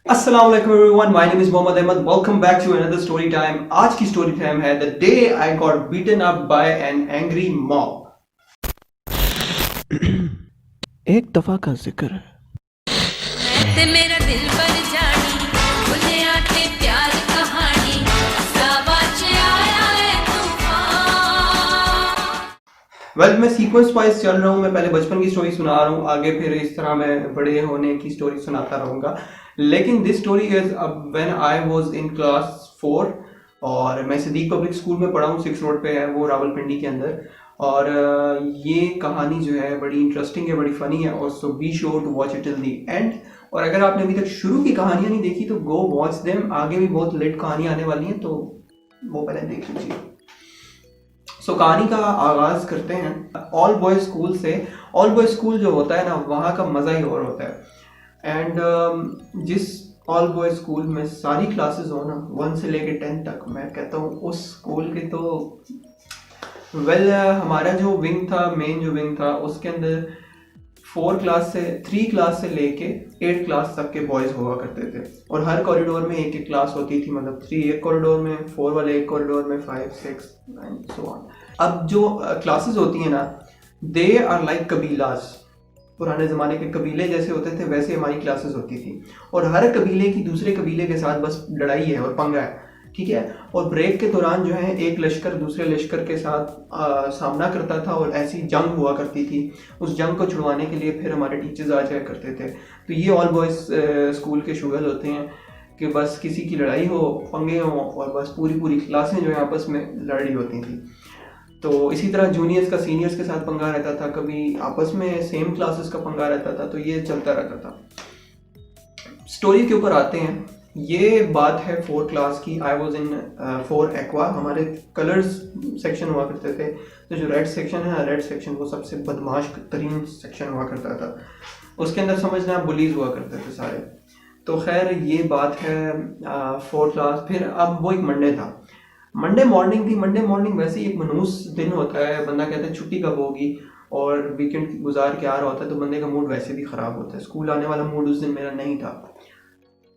अस्सलाम वालेकुम everyone, my name is Mohammad Ahmad. Welcome back to another story time. आज की स्टोरी टाइम है the day I got beaten up by an angry mob. एक दफा का जिक्र है। मैं ते मेरा दिल पर जानी मुझे आके प्यार कहानी साबाच आया है तूफान। वेल, मैं सीक्वेंस वाइज चल रहा हूँ। मैं पहले बचपन की स्टोरी सुना रहा हूँ, आगे फिर इस तरह मैं बड़े होने की स्टोरी सुनाता रहूँगा। लेकिन this story is when I was in class 4 और मैं सिद्दीक पब्लिक स्कूल में पढ़ा हूँ। 6 रोड पे है वो, रावलपिंडी के अंदर। और ये कहानी जो है बड़ी इंटरेस्टिंग है, बड़ी फनी है, और so be sure to watch it till the end. और अगर आपने अभी तक शुरू की कहानियां नहीं देखी तो गो वॉच देम। आगे भी बहुत लेट कहानी आने वाली है, तो वो पहले देख लीजिए। सो कहानी का आगाज करते हैं ऑल बॉयज स्कूल से। ऑल बॉयज स्कूल जो होता है ना, वहाँ का मज़ा ही और होता है। एंड जिस ऑल बॉयज स्कूल में सारी क्लासेस हो ना, 1 से लेके 10 तक, मैं कहता हूँ उस स्कूल के तो हमारा जो विंग था, मेन जो विंग था, उसके अंदर 3 क्लास से लेके 8 क्लास तक के बॉयज़ हुआ करते थे। और हर कॉरिडोर में एक एक क्लास होती थी, मतलब 3 एक कॉरिडोर में, 4 वाले एक कॉरिडोर में, 5 6 9 सो ऑन। अब जो क्लासेस होती हैं ना, दे आर लाइक कबीलास। पुराने ज़माने के कबीले जैसे होते थे वैसे हमारी क्लासेस होती थी। और हर कबीले की दूसरे कबीले के साथ बस लड़ाई है और पंगा है, ठीक है। और ब्रेक के दौरान जो है एक लश्कर दूसरे लश्कर के साथ सामना करता था, और ऐसी जंग हुआ करती थी। उस जंग को छुड़वाने के लिए फिर हमारे टीचर्स आ जाया करते थे। तो ये ऑल बॉयज़ स्कूल के शुगल होते हैं कि बस किसी की लड़ाई हो, पंगे हों, और बस पूरी पूरी क्लासें जो है आपस में लड़ रही होती थी। तो इसी तरह जूनियर्स का सीनियर्स के साथ पंगा रहता था, कभी आपस में सेम क्लासेस का पंगा रहता था। तो ये चलता रहता था। स्टोरी के ऊपर आते हैं। ये बात है 4 क्लास की। I was in 4 aqua. हमारे कलर्स सेक्शन हुआ करते थे। तो जो रेड सेक्शन है, रेड सेक्शन वो सबसे बदमाश तरीन सेक्शन हुआ करता था। उसके अंदर समझना बुलीज हुआ करते थे सारे। तो खैर ये बात है 4 क्लास। फिर अब वो एक मंडे था, मंडे मॉर्निंग थी। मंडे मॉर्निंग वैसे ही एक मनहूस दिन होता है। बंदा कहता है छुट्टी कब होगी, और वीकेंड गुजार के आ रहा होता है, तो बंदे का मूड वैसे भी ख़राब होता है। स्कूल आने वाला मूड उस दिन मेरा नहीं था।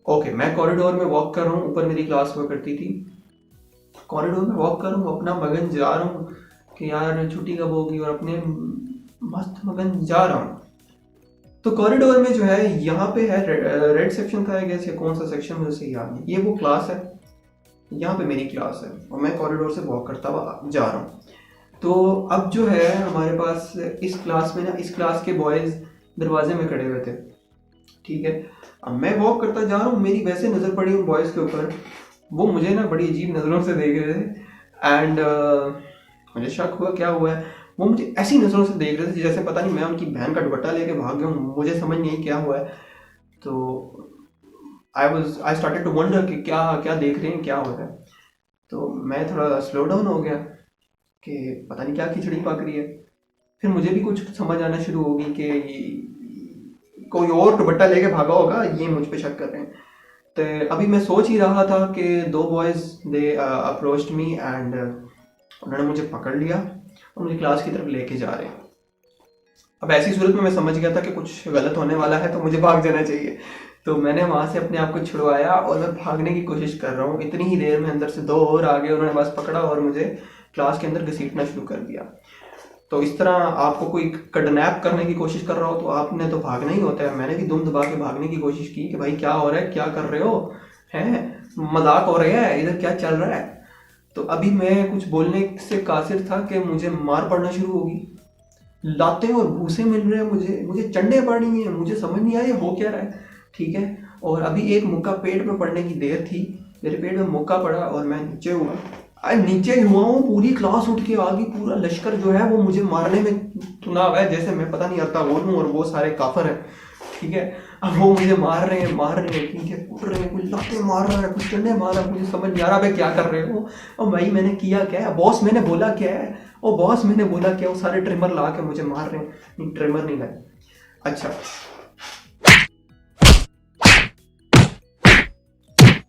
ओके, मैं कॉरिडोर में वॉक कर रहा हूँ। ऊपर मेरी क्लास हुआ करती थी। कॉरिडोर में वॉक कर रहा हूँ, अपना मगन जा रहा हूँ कि यार छुट्टी कब होगी, और अपने मस्त मगन जा रहा हूँ। तो कॉरिडोर में जो है, यहाँ पे है रेड सेक्शन था, या कौन सा सेक्शन मुझे सही याद नहीं। ये वो क्लास है, यहाँ पे मेरी क्लास है, और मैं कॉरिडोर से वॉक करता हुआ जा रहा हूँ। तो अब जो है हमारे पास इस क्लास में ना, इस क्लास के बॉयज़ दरवाजे में खड़े हुए थे, ठीक है। अब मैं वॉक करता जा रहा हूँ, मेरी वैसे नज़र पड़ी उन बॉयज़ के ऊपर। वो मुझे ना बड़ी अजीब नज़रों से देख रहे थे। एंड मुझे शक हुआ क्या हुआ है। वो मुझे ऐसी नज़रों से देख रहे थे जैसे पता नहीं मैं उनकी बहन का दुपट्टा लेके भाग गया हूँ। मुझे समझ नहीं आई क्या हुआ है। तो आई स्टार्टेड टू वंडर कि क्या क्या देख रहे हैं, क्या हो रहा है। तो मैं थोड़ा स्लो डाउन हो गया कि पता नहीं क्या खिचड़ी पक रही है। फिर मुझे भी कुछ समझ आना शुरू होगी कि कोई और दुपट्टा लेके भागा होगा, ये मुझ पे शक कर रहे हैं। तो अभी मैं सोच ही रहा था कि 2 boys they approached me, and उन्होंने मुझे पकड़ लिया और मुझे क्लास की तरफ लेके जा रहे हैं। अब ऐसी सूरत में मैं समझ गया था कि कुछ गलत होने वाला है, तो मुझे भाग जाना चाहिए। तो मैंने वहाँ से अपने आप को छुड़वाया और मैं भागने की कोशिश कर रहा हूँ। इतनी ही देर में अंदर से 2 और आ गए, उन्होंने बस पकड़ा और मुझे क्लास के अंदर घसीटना शुरू कर दिया। तो इस तरह आपको कोई किडनैप करने की कोशिश कर रहा हो तो आपने तो भागना ही होता है। मैंने भी दुम दबा के भागने की कोशिश की कि भाई क्या हो रहा है, क्या कर रहे हो, हैं मजाक हो रहा है, इधर क्या चल रहा है। तो अभी मैं कुछ बोलने से कासिर था कि मुझे मार पड़ना शुरू होगी। लाते और भूसे मिल रहे हैं मुझे चंडे पड़ रही हैं। मुझे समझ नहीं आया हो क्या रहा है, ठीक है। और अभी एक मुक्का पेट में पड़ने की देर थी, मेरे पेट में मुक्का पड़ा और मैं नीचे हुआ। नीचे हुआ हूँ, पूरी क्लास उठ के आ गई। पूरा लश्कर जो है वो मुझे मारने में तुना हुआ है, जैसे मैं पता नहीं अर्तागोल हूँ और वो सारे काफर हैं, ठीक है। अब वो मुझे मार रहे हैं, ठीक है, उठ रहे हैं, कोई लाते मार रहा है, कुछ चंडे मार रहा है। मुझे समझ नहीं आ रहा भाई क्या कर रहे हो। और भाई मैंने किया क्या है, बॉस मैंने बोला क्या है, और बॉस मैंने बोला क्या। वो सारे ट्रिमर ला के मुझे मार रहे हैं। नहीं, ट्रिमर नहीं लाए। अच्छा,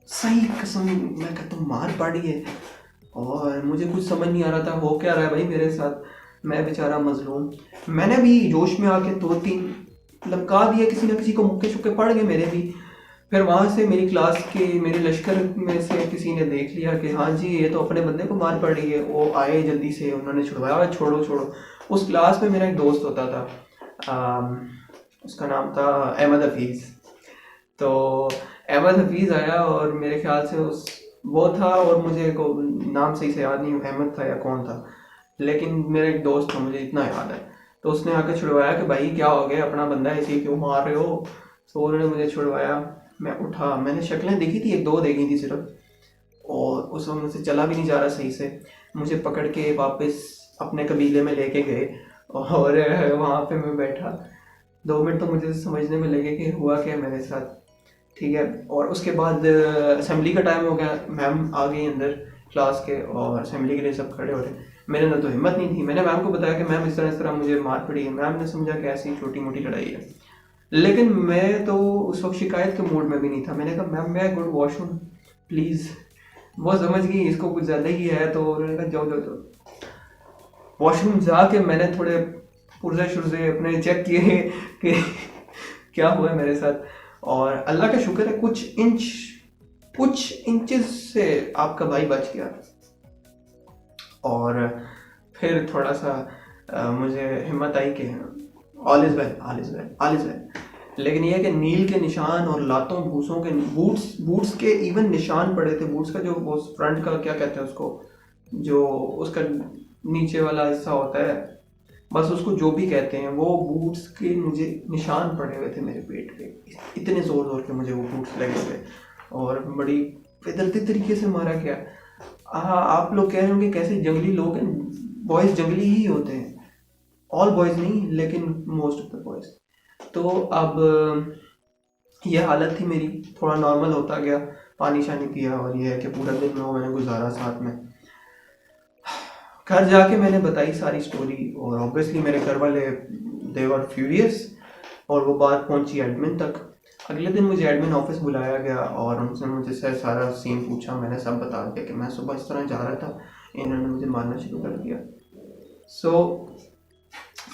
सही कसम, मैं कहता हूँ मार पड़ी है और मुझे कुछ समझ नहीं आ रहा था हो क्या रहा है भाई मेरे साथ। मैं बेचारा मजलूम। मैंने भी जोश में आके 2-3 लमका दिए, किसी ना किसी को मुक्के शुक्के पड़ गए मेरे भी। फिर वहाँ से मेरी क्लास के मेरे लश्कर में से किसी ने देख लिया कि हाँ जी ये तो अपने बंदे को मार पड़ रही है, वो आए जल्दी से, उन्होंने छुड़वाया, "ओए, छोड़ो छोड़ो"। उस क्लास में मेरा एक दोस्त होता था, उसका नाम था अहमद हफीज़। तो अहमद हफीज़ आया और मेरे ख्याल से उस वो था, और मुझे को नाम सही से याद नहीं अहमद था या कौन था, लेकिन मेरा एक दोस्त था, मुझे इतना याद है। तो उसने आकर छुड़वाया कि भाई क्या हो गया, अपना बंदा है, इसी क्यों मार रहे हो। तो उन्होंने मुझे छुड़वाया, मैं उठा, मैंने शक्लें देखी थी, एक दो देखी थी सिर्फ, और उस वक्त मुझसे चला भी नहीं जा रहा सही से। मुझे पकड़ के वापस अपने कबीले में लेके गए और वहाँ पे मैं बैठा। 2 मिनट तो मुझे समझने में लगे कि हुआ क्या मेरे साथ, ठीक है। और उसके बाद असेंबली का टाइम हो गया, मैम आ गई अंदर क्लास के, और असेंबली के लिए सब खड़े हो रहे। मेरे ना तो हिम्मत नहीं थी, मैंने मैम को बताया कि मैम इस तरह मुझे मार पड़ी है। मैम ने समझा कि ऐसी छोटी मोटी लड़ाई है, लेकिन मैं तो उस वक्त शिकायत के मूड में भी नहीं था। मैंने कहा मैम मैं गुड वॉशरूम प्लीज़। वो समझ गई इसको कुछ ज़्यादा ही है, तो उन्होंने कहा जाओ जाओ जाओ। वॉशरूम जाके मैंने थोड़े पुर्जे शुर्जे अपने चेक किए कि क्या हुआ है मेरे साथ, और अल्लाह का शुक्र है कुछ इंचेस से आपका भाई बच गया। और फिर थोड़ा सा मुझे हिम्मत आई कि all is well, all is well, all is well. लेकिन यह कि नील के निशान और लातों भूसों के बूट्स के इवन निशान पड़े थे। बूट्स का जो वो फ्रंट का क्या कहते हैं उसको, जो उसका नीचे वाला हिस्सा होता है, बस उसको जो भी कहते हैं, वो बूट्स के मुझे निशान पड़े हुए थे मेरे पेट पे। इतने ज़ोर ज़ोर के मुझे वो बूट्स लगे थे, और बड़ी बेदर्दी तरीके से मारा गया। आप लोग कह रहे होंगे कैसे जंगली लोग हैं, बॉयज़ जंगली ही होते हैं, ऑल बॉयज़ नहीं लेकिन मोस्ट ऑफ द बॉयज़। तो अब ये हालत थी मेरी, थोड़ा नॉर्मल होता गया, पानी शानी पिया, और ये है कि पूरा दिन में मैंने गुजारा साथ में। घर जाके मैंने बताई सारी स्टोरी, और ऑब्वियसली मेरे घर वाले दे वर फ्यूरियस, और वो बात पहुंची एडमिन तक। अगले दिन मुझे एडमिन ऑफिस बुलाया गया, और उनसे मुझे से सारा सीन पूछा। मैंने सब बता दिया कि मैं सुबह इस तरह जा रहा था, इन्होंने मुझे मारना शुरू कर दिया।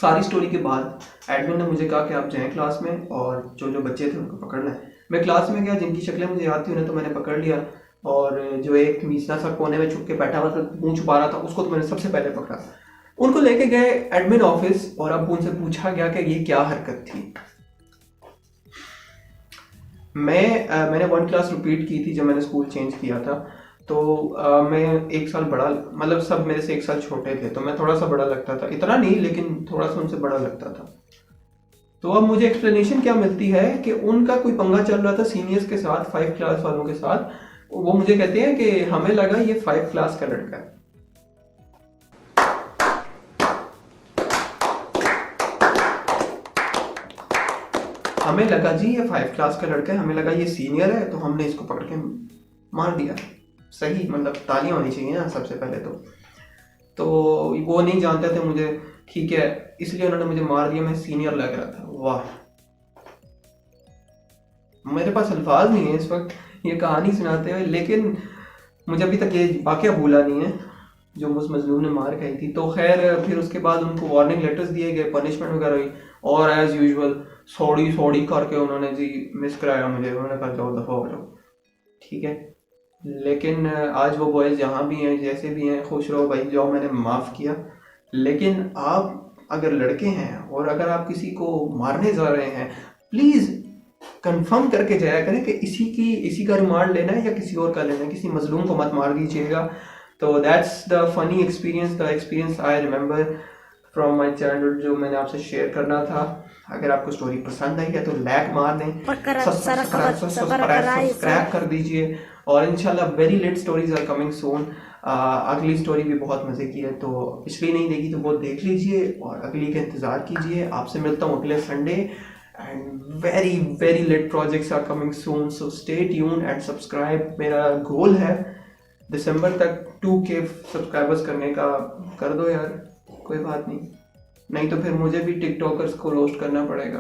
सारी स्टोरी के बाद एडमिन ने मुझे कहा कि आप जाएं क्लास में, और जो जो बच्चे थे उनको पकड़ना है। मैं क्लास में गया, जिनकी शक्लें मुझे याद थी उन्हें तो मैंने पकड़ लिया, और जो एक मीसना सा कोने में छुप के बैठा हुआ था, मुंह छुपा रहा था, उसको तो मैंने सबसे पहले पकड़ा। उनको लेके गए एडमिन ऑफिस, और अब उनसे पूछा गया कि ये क्या हरकत थी। मैंने 1 क्लास रिपीट की थी जब मैंने स्कूल चेंज किया था। तो मैं 1 साल बड़ा, मतलब सब मेरे से 1 साल छोटे थे, तो मैं थोड़ा सा बड़ा लगता था, इतना नहीं लेकिन थोड़ा सा उनसे बड़ा लगता था। तो अब मुझे एक्सप्लेनेशन क्या मिलती है कि उनका कोई पंगा चल रहा था सीनियर्स के साथ, 5 क्लास वालों के साथ। वो मुझे कहते हैं कि हमें लगा ये 5 क्लास का लड़का है। हमें लगा जी ये 5 क्लास का लड़का है, हमें लगा ये सीनियर है, तो हमने इसको पकड़ के मार दिया। सही, मतलब तालियां होनी चाहिए ना सबसे पहले तो वो नहीं जानते थे मुझे, ठीक है, इसलिए उन्होंने मुझे मार दिया। मैं सीनियर लग रहा था। वाह, मेरे पास अल्फाज नहीं है इस वक्त ये कहानी सुनाते हुए, लेकिन मुझे अभी तक ये वाकया भूला नहीं है जो उस मजलूम ने मार खाई थी। तो खैर फिर उसके बाद उनको वार्निंग लेटर्स दिए गए, पनिशमेंट वगैरह हुई, और एज यूजुअल सॉरी करके उन्होंने जी मिस कराया मुझे। उन्होंने कहा जाओ दफा हो जाओ, ठीक है। लेकिन आज वो बॉयज़ जहाँ भी हैं, जैसे भी हैं, खुश रहो भाई, जाओ, मैंने माफ़ किया। लेकिन आप अगर लड़के हैं और अगर आप किसी को मारने जा रहे हैं, प्लीज़ कंफर्म करके जाया करें कि इसी का रिमांड लेना है या किसी और का लेना है, किसी मजलूम को मत मार दीजिएगा। तो that's the funny experience, the experience I remember from my childhood, जो मैंने आपसे शेयर करना था। अगर आपको स्टोरी पसंद आई है तो लाइक मार दें, सब्सक्राइब कर दीजिए, और इंशाल्लाह very late stories are coming soon. अगली स्टोरी भी बहुत मज़े की है, तो पिछली नहीं देखी तो वो देख लीजिए और अगली का इंतज़ार कीजिए। आपसे मिलता हूँ अगले Sunday, and very late projects are coming soon, so stay tune and subscribe. मेरा गोल है दिसंबर तक 2K सब्सक्राइबर्स करने का। कर दो यार, कोई बात नहीं तो फिर मुझे भी टिकटॉकर्स को रोस्ट करना पड़ेगा।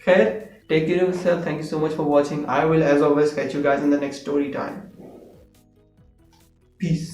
खैर, take care of yourself. Thank you so much for watching. I will as always catch you guys in the next story time. Peace.